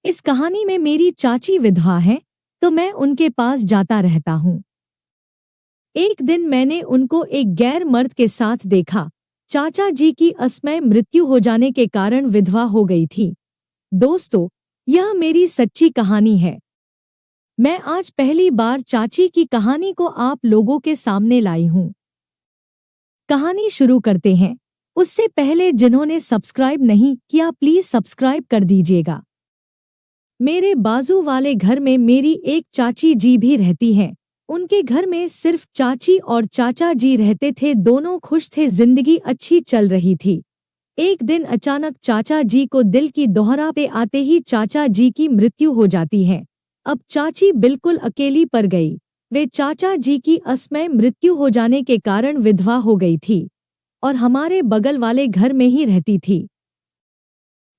इस कहानी में मेरी चाची विधवा है, तो मैं उनके पास जाता रहता हूँ। एक दिन मैंने उनको एक गैर मर्द के साथ देखा। चाचा जी की असमय मृत्यु हो जाने के कारण विधवा हो गई थी। दोस्तों, यह मेरी सच्ची कहानी है। मैं आज पहली बार चाची की कहानी को आप लोगों के सामने लाई हूँ। कहानी शुरू करते हैं। उससे पहले जिन्होंने सब्सक्राइब नहीं किया प्लीज सब्सक्राइब कर दीजिएगा। मेरे बाजू वाले घर में मेरी एक चाची जी भी रहती हैं। उनके घर में सिर्फ चाची और चाचा जी रहते थे। दोनों खुश थे, जिंदगी अच्छी चल रही थी। एक दिन अचानक चाचा जी को दिल की दोहरा पे आते ही चाचा जी की मृत्यु हो जाती है। अब चाची बिल्कुल अकेली पड़ गई। वे चाचा जी की असमय मृत्यु हो जाने के कारण विधवा हो गई थी और हमारे बगल वाले घर में ही रहती थी।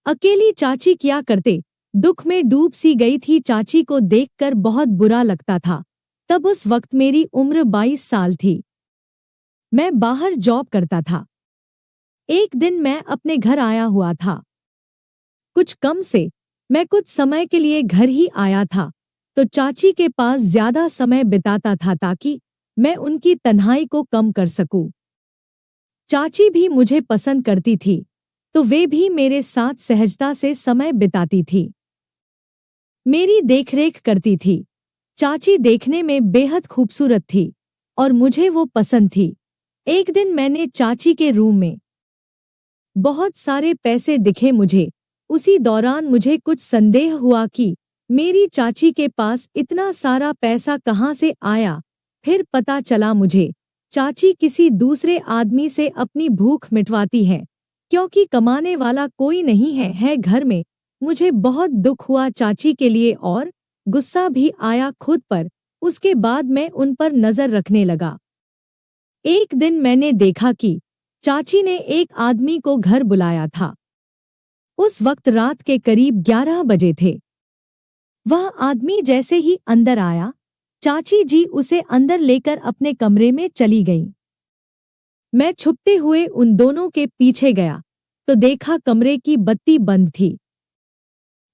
अकेली चाची क्या करते, दुख में डूब सी गई थी। चाची को देखकर बहुत बुरा लगता था। तब उस वक्त मेरी उम्र 22 साल थी। मैं बाहर जॉब करता था। एक दिन मैं अपने घर आया हुआ था। कुछ कम से मैं कुछ समय के लिए घर ही आया था, तो चाची के पास ज्यादा समय बिताता था ताकि मैं उनकी तन्हाई को कम कर सकूं। चाची भी मुझे पसंद करती थी, तो वे भी मेरे साथ सहजता से समय बिताती थी, मेरी देखरेख करती थी। चाची देखने में बेहद खूबसूरत थी और मुझे वो पसंद थी। एक दिन मैंने चाची के रूम में बहुत सारे पैसे दिखे मुझे। उसी दौरान मुझे कुछ संदेह हुआ कि मेरी चाची के पास इतना सारा पैसा कहाँ से आया। फिर पता चला मुझे चाची किसी दूसरे आदमी से अपनी भूख मिटवाती है, क्योंकि कमाने वाला कोई नहीं है घर में। मुझे बहुत दुख हुआ चाची के लिए और गुस्सा भी आया खुद पर। उसके बाद मैं उन पर नजर रखने लगा। एक दिन मैंने देखा कि चाची ने एक आदमी को घर बुलाया था। उस वक्त रात के करीब 11 बजे थे। वह आदमी जैसे ही अंदर आया, चाची जी उसे अंदर लेकर अपने कमरे में चली गईं। मैं छुपते हुए उन दोनों के पीछे गया तो देखा कमरे की बत्ती बंद थी।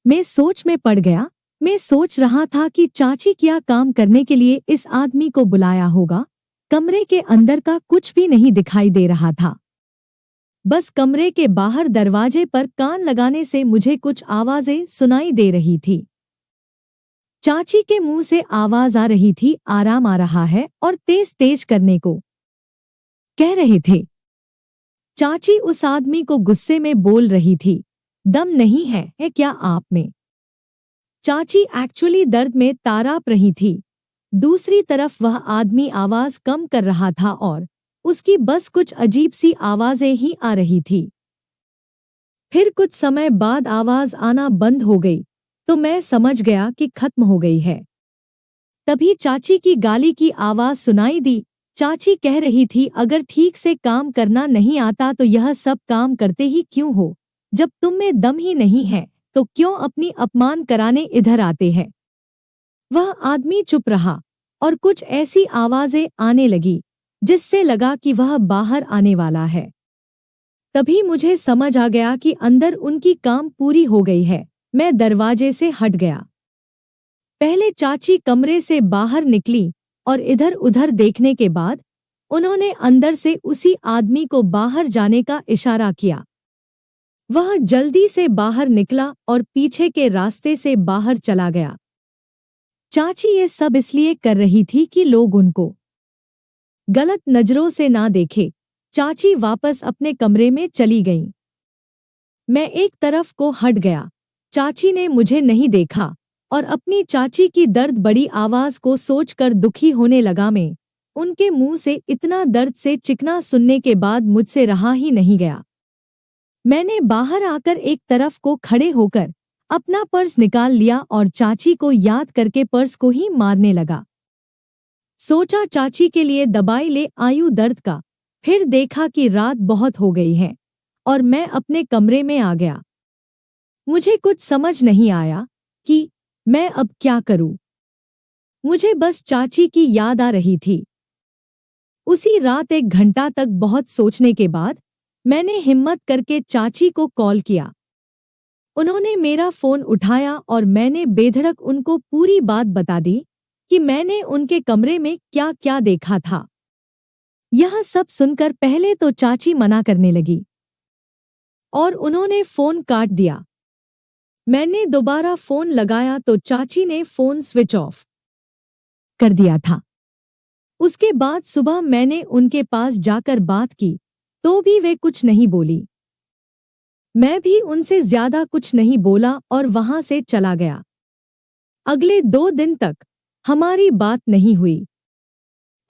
मैं सोच में पड़ गया। मैं सोच रहा था कि चाची क्या काम करने के लिए इस आदमी को बुलाया होगा। कमरे के अंदर का कुछ भी नहीं दिखाई दे रहा था। बस कमरे के बाहर दरवाजे पर कान लगाने से मुझे कुछ आवाजें सुनाई दे रही थी। चाची के मुंह से आवाज आ रही थी, आराम आ रहा है, और तेज तेज करने को कह रहे थे। चाची उस आदमी को गुस्से में बोल रही थी, दम नहीं है क्या आप में? चाची एक्चुअली दर्द में ताराप रही थी। दूसरी तरफ वह आदमी आवाज कम कर रहा था और उसकी बस कुछ अजीब सी आवाजें ही आ रही थी। फिर कुछ समय बाद आवाज आना बंद हो गई तो मैं समझ गया कि खत्म हो गई है। तभी चाची की गाली की आवाज सुनाई दी। चाची कह रही थी, अगर ठीक से काम करना नहीं आता तो यह सब काम करते ही क्यों हो? जब तुम में दम ही नहीं है तो क्यों अपनी अपमान कराने इधर आते हैं? वह आदमी चुप रहा और कुछ ऐसी आवाजें आने लगी जिससे लगा कि वह बाहर आने वाला है। तभी मुझे समझ आ गया कि अंदर उनकी काम पूरी हो गई है। मैं दरवाजे से हट गया। पहले चाची कमरे से बाहर निकली और इधर उधर देखने के बाद उन्होंने अंदर से उसी आदमी को बाहर जाने का इशारा किया। वह जल्दी से बाहर निकला और पीछे के रास्ते से बाहर चला गया। चाची ये सब इसलिए कर रही थी कि लोग उनको गलत नजरों से ना देखे। चाची वापस अपने कमरे में चली गईं। मैं एक तरफ को हट गया। चाची ने मुझे नहीं देखा और अपनी चाची की दर्द बड़ी आवाज को सोचकर दुखी होने लगा। मैं उनके मुंह से इतना दर्द से चिकना सुनने के बाद मुझसे रहा ही नहीं गया। मैंने बाहर आकर एक तरफ को खड़े होकर अपना पर्स निकाल लिया और चाची को याद करके पर्स को ही मारने लगा। सोचा चाची के लिए दवाई ले आयूं दर्द का। फिर देखा कि रात बहुत हो गई है और मैं अपने कमरे में आ गया। मुझे कुछ समझ नहीं आया कि मैं अब क्या करूं। मुझे बस चाची की याद आ रही थी। उसी रात 1 घंटा तक बहुत सोचने के बाद मैंने हिम्मत करके चाची को कॉल किया। उन्होंने मेरा फोन उठाया और मैंने बेधड़क उनको पूरी बात बता दी कि मैंने उनके कमरे में क्या क्या देखा था। यह सब सुनकर पहले तो चाची मना करने लगी और उन्होंने फोन काट दिया। मैंने दोबारा फोन लगाया तो चाची ने फोन स्विच ऑफ कर दिया था। उसके बाद सुबह मैंने उनके पास जाकर बात की तो भी वे कुछ नहीं बोली। मैं भी उनसे ज्यादा कुछ नहीं बोला और वहां से चला गया। अगले 2 दिन तक हमारी बात नहीं हुई।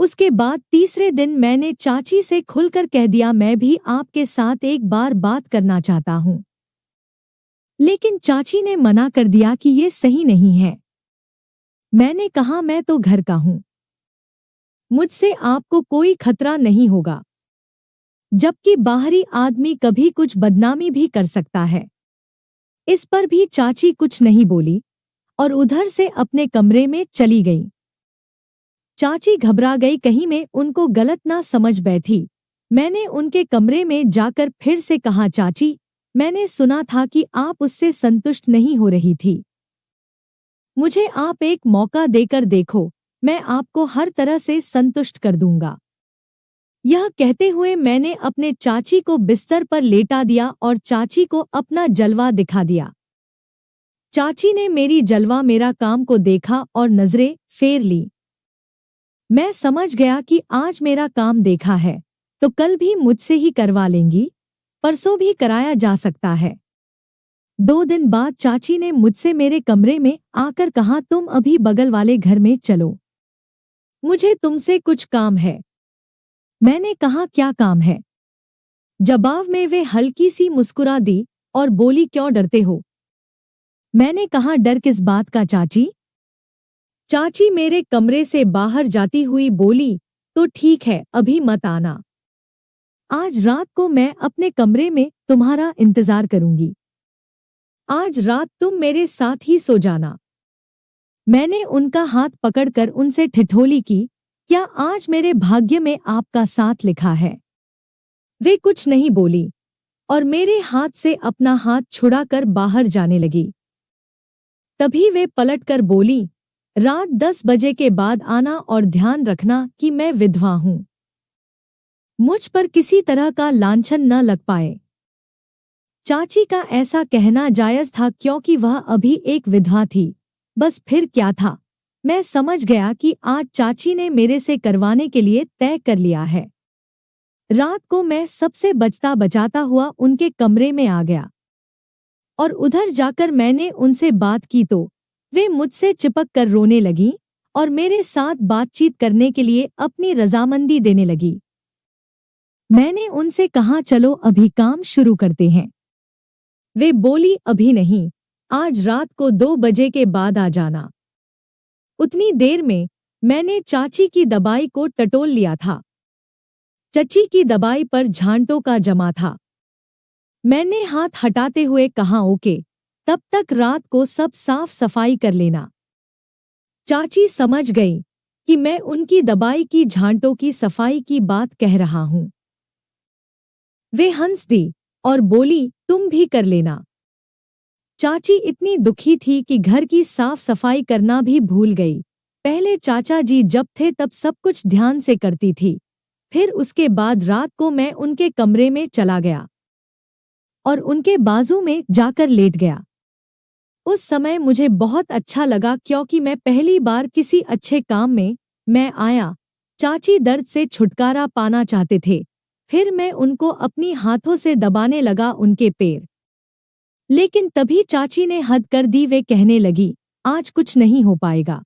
उसके बाद तीसरे दिन मैंने चाची से खुलकर कह दिया, मैं भी आपके साथ एक बार बात करना चाहता हूं। लेकिन चाची ने मना कर दिया कि ये सही नहीं है। मैंने कहा, मैं तो घर का हूं, मुझसे आपको कोई खतरा नहीं होगा, जबकि बाहरी आदमी कभी कुछ बदनामी भी कर सकता है। इस पर भी चाची कुछ नहीं बोली और उधर से अपने कमरे में चली गई। चाची घबरा गई कहीं मैं उनको गलत ना समझ बैठी। मैंने उनके कमरे में जाकर फिर से कहा, चाची, मैंने सुना था कि आप उससे संतुष्ट नहीं हो रही थी। मुझे आप एक मौका देकर देखो, मैं आपको हर तरह से संतुष्ट कर दूंगा। यह कहते हुए मैंने अपने चाची को बिस्तर पर लेटा दिया और चाची को अपना जलवा दिखा दिया। चाची ने मेरी जलवा मेरा काम को देखा और नजरें फेर ली। मैं समझ गया कि आज मेरा काम देखा है तो कल भी मुझसे ही करवा लेंगी, परसों भी कराया जा सकता है। 2 दिन बाद चाची ने मुझसे मेरे कमरे में आकर कहा, तुम अभी बगल वाले घर में चलो, मुझे तुमसे कुछ काम है। मैंने कहा, क्या काम है? जवाब में वे हल्की सी मुस्कुरा दी और बोली, क्यों डरते हो? मैंने कहा, डर किस बात का चाची? चाची मेरे कमरे से बाहर जाती हुई बोली, तो ठीक है, अभी मत आना। आज रात को मैं अपने कमरे में तुम्हारा इंतजार करूंगी। आज रात तुम मेरे साथ ही सो जाना। मैंने उनका हाथ पकड़कर उनसे ठिठोली की, क्या आज मेरे भाग्य में आपका साथ लिखा है? वे कुछ नहीं बोली और मेरे हाथ से अपना हाथ छुड़ाकर बाहर जाने लगी। तभी वे पलटकर बोली, रात 10 बजे के बाद आना और ध्यान रखना कि मैं विधवा हूं। मुझ पर किसी तरह का लांछन न लग पाए। चाची का ऐसा कहना जायज था क्योंकि वह अभी एक विधवा थी। बस फिर क्या था, मैं समझ गया कि आज चाची ने मेरे से करवाने के लिए तय कर लिया है। रात को मैं सबसे बचता बचाता हुआ उनके कमरे में आ गया और उधर जाकर मैंने उनसे बात की तो वे मुझसे चिपक कर रोने लगी और मेरे साथ बातचीत करने के लिए अपनी रजामंदी देने लगी। मैंने उनसे कहा, चलो अभी काम शुरू करते हैं। वे बोली, अभी नहीं, आज रात को 2 बजे के बाद आ जाना। उतनी देर में मैंने चाची की दवाई को टटोल लिया था। चची की दवाई पर झांटों का जमा था। मैंने हाथ हटाते हुए कहा, ओके, तब तक रात को सब साफ सफाई कर लेना। चाची समझ गई कि मैं उनकी दवाई की झांटों की सफाई की बात कह रहा हूं। वे हंस दी और बोली, तुम भी कर लेना। चाची इतनी दुखी थी कि घर की साफ सफाई करना भी भूल गई। पहले चाचा जी जब थे तब सब कुछ ध्यान से करती थी। फिर उसके बाद रात को मैं उनके कमरे में चला गया और उनके बाजू में जाकर लेट गया। उस समय मुझे बहुत अच्छा लगा क्योंकि मैं पहली बार किसी अच्छे काम में मैं आया। चाची दर्द से छुटकारा पाना चाहते थे। फिर मैं उनको अपनी हाथों से दबाने लगा उनके पैर। लेकिन तभी चाची ने हद कर दी। वे कहने लगी, आज कुछ नहीं हो पाएगा।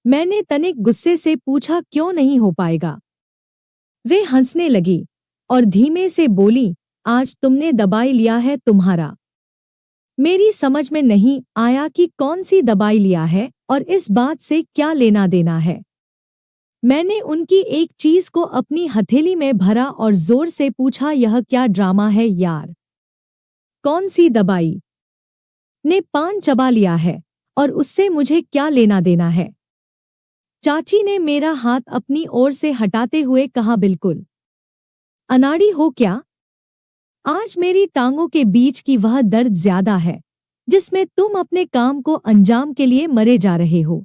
मैंने तनिक गुस्से से पूछा, क्यों नहीं हो पाएगा? वे हंसने लगी और धीमे से बोली, आज तुमने दवाई लिया है तुम्हारा। मेरी समझ में नहीं आया कि कौन सी दवाई लिया है और इस बात से क्या लेना देना है। मैंने उनकी एक चीज को अपनी हथेली में भरा और जोर से पूछा, यह क्या ड्रामा है यार? कौन सी दवाई? ने पान चबा लिया है और उससे मुझे क्या लेना देना है? चाची ने मेरा हाथ अपनी ओर से हटाते हुए कहा, बिल्कुल। अनाड़ी हो क्या? आज मेरी टांगों के बीच की वह दर्द ज्यादा है जिसमें तुम अपने काम को अंजाम के लिए मरे जा रहे हो।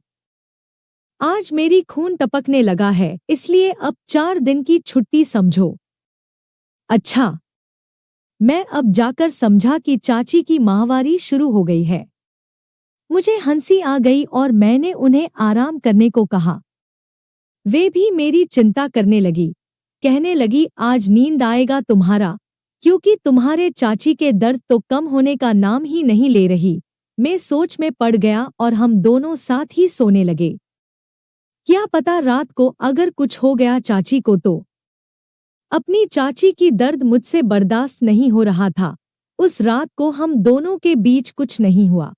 आज मेरी खून टपकने लगा है, इसलिए अब 4 दिन की छुट्टी समझो। अच्छा। मैं अब जाकर समझा कि चाची की माहवारी शुरू हो गई है। मुझे हंसी आ गई और मैंने उन्हें आराम करने को कहा। वे भी मेरी चिंता करने लगी। कहने लगी, आज नींद आएगा तुम्हारा, क्योंकि तुम्हारे चाची के दर्द तो कम होने का नाम ही नहीं ले रही। मैं सोच में पड़ गया और हम दोनों साथ ही सोने लगे। क्या पता रात को अगर कुछ हो गया चाची को तो। अपनी चाची की दर्द मुझसे बर्दाश्त नहीं हो रहा था। उस रात को हम दोनों के बीच कुछ नहीं हुआ।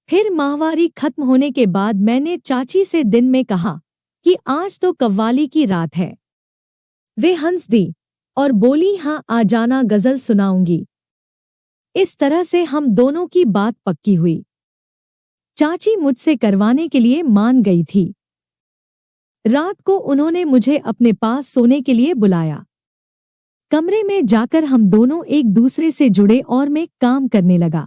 फिर माहवारी खत्म होने के बाद मैंने चाची से दिन में कहा कि आज तो कव्वाली की रात है। वे हंस दी और बोली, हाँ आ जाना, गजल सुनाऊंगी। इस तरह से हम दोनों की बात पक्की हुई। चाची मुझसे करवाने के लिए मान गई थी। रात को उन्होंने मुझे अपने पास सोने के लिए बुलाया। कमरे में जाकर हम दोनों एक दूसरे से जुड़े और मैं काम करने लगा।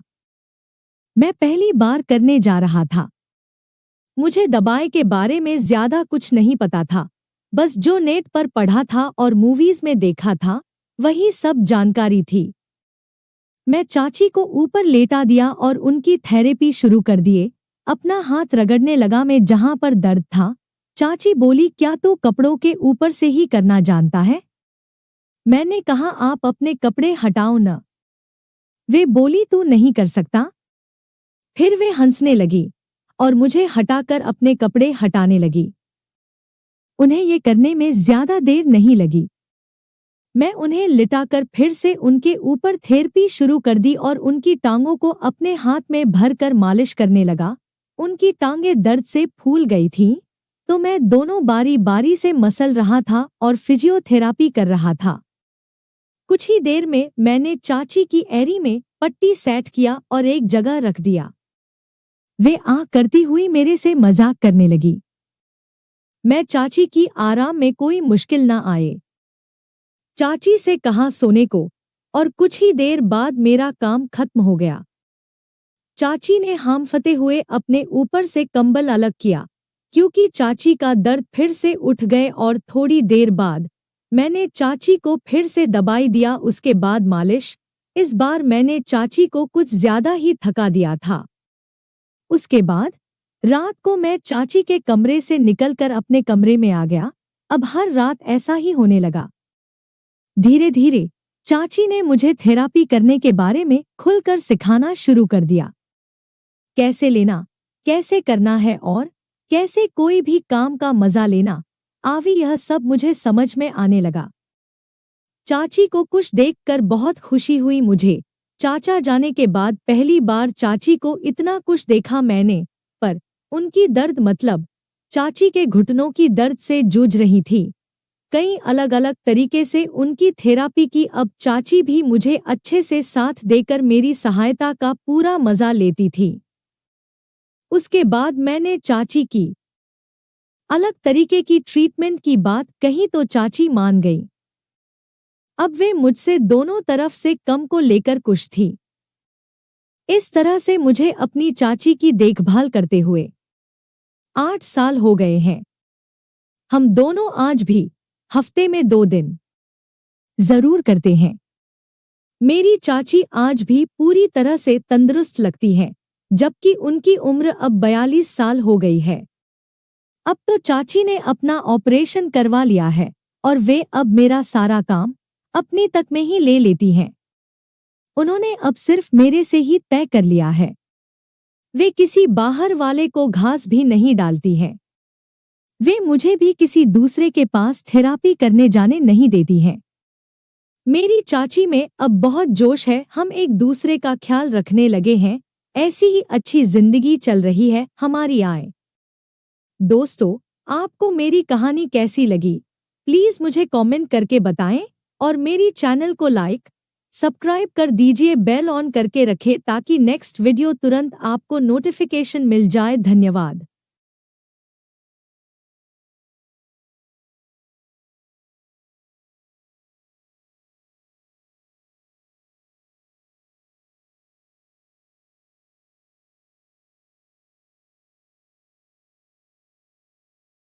मैं पहली बार करने जा रहा था। मुझे दबाए के बारे में ज्यादा कुछ नहीं पता था, बस जो नेट पर पढ़ा था और मूवीज में देखा था वही सब जानकारी थी। मैं चाची को ऊपर लेटा दिया और उनकी थेरेपी शुरू कर दिए। अपना हाथ रगड़ने लगा मैं जहां पर दर्द था। चाची बोली, क्या तू कपड़ों के ऊपर से ही करना जानता है? मैंने कहा, आप अपने कपड़े हटाओ न। वे बोली, तू नहीं कर सकता? फिर वे हंसने लगी और मुझे हटाकर अपने कपड़े हटाने लगी। उन्हें ये करने में ज्यादा देर नहीं लगी। मैं उन्हें लिटाकर फिर से उनके ऊपर थेरेपी शुरू कर दी और उनकी टांगों को अपने हाथ में भरकर मालिश करने लगा। उनकी टांगें दर्द से फूल गई थीं, तो मैं दोनों बारी बारी से मसल रहा था और फिजियोथेरापी कर रहा था। कुछ ही देर में मैंने चाची की एड़ी में पट्टी सेट किया और एक जगह रख दिया। वे आह करती हुई मेरे से मजाक करने लगी। मैं चाची की आराम में कोई मुश्किल न आए। चाची से कहा सोने को और कुछ ही देर बाद मेरा काम खत्म हो गया। चाची ने हांफते हुए अपने ऊपर से कंबल अलग किया, क्योंकि चाची का दर्द फिर से उठ गए और थोड़ी देर बाद मैंने चाची को फिर से दबाई दिया। उसके बाद मालिश। इस बार मैंने चाची को कुछ ज्यादा ही थका दिया था। उसके बाद रात को मैं चाची के कमरे से निकलकर अपने कमरे में आ गया। अब हर रात ऐसा ही होने लगा। धीरे धीरे चाची ने मुझे थेरापी करने के बारे में खुलकर सिखाना शुरू कर दिया। कैसे लेना, कैसे करना है और कैसे कोई भी काम का मजा लेना, आवी यह सब मुझे समझ में आने लगा। चाची को कुछ देखकर बहुत खुशी हुई मुझे। चाचा जाने के बाद पहली बार चाची को इतना कुछ देखा मैंने, पर उनकी दर्द मतलब चाची के घुटनों की दर्द से जूझ रही थी। कई अलग अलग तरीके से उनकी थेरापी की। अब चाची भी मुझे अच्छे से साथ देकर मेरी सहायता का पूरा मजा लेती थी। उसके बाद मैंने चाची की अलग तरीके की ट्रीटमेंट की बात कही तो चाची मान गई। अब वे मुझसे दोनों तरफ से कम को लेकर खुश थी। इस तरह से मुझे अपनी चाची की देखभाल करते हुए 8 साल हो गए हैं। हम दोनों आज भी हफ्ते में 2 दिन जरूर करते हैं। मेरी चाची आज भी पूरी तरह से तंदुरुस्त लगती है, जबकि उनकी उम्र अब 42 साल हो गई है। अब तो चाची ने अपना ऑपरेशन करवा लिया है और वे अब मेरा सारा काम अपनी तक में ही ले लेती हैं। उन्होंने अब सिर्फ मेरे से ही तय कर लिया है। वे किसी बाहर वाले को घास भी नहीं डालती हैं। वे मुझे भी किसी दूसरे के पास थेरापी करने जाने नहीं देती हैं। मेरी चाची में अब बहुत जोश है। हम एक दूसरे का ख्याल रखने लगे हैं। ऐसी ही अच्छी जिंदगी चल रही है हमारी। आए दोस्तों, आपको मेरी कहानी कैसी लगी प्लीज मुझे कमेंट करके बताएं और मेरी चैनल को लाइक सब्सक्राइब कर दीजिए। बेल ऑन करके रखें ताकि नेक्स्ट वीडियो तुरंत आपको नोटिफिकेशन मिल जाए। धन्यवाद।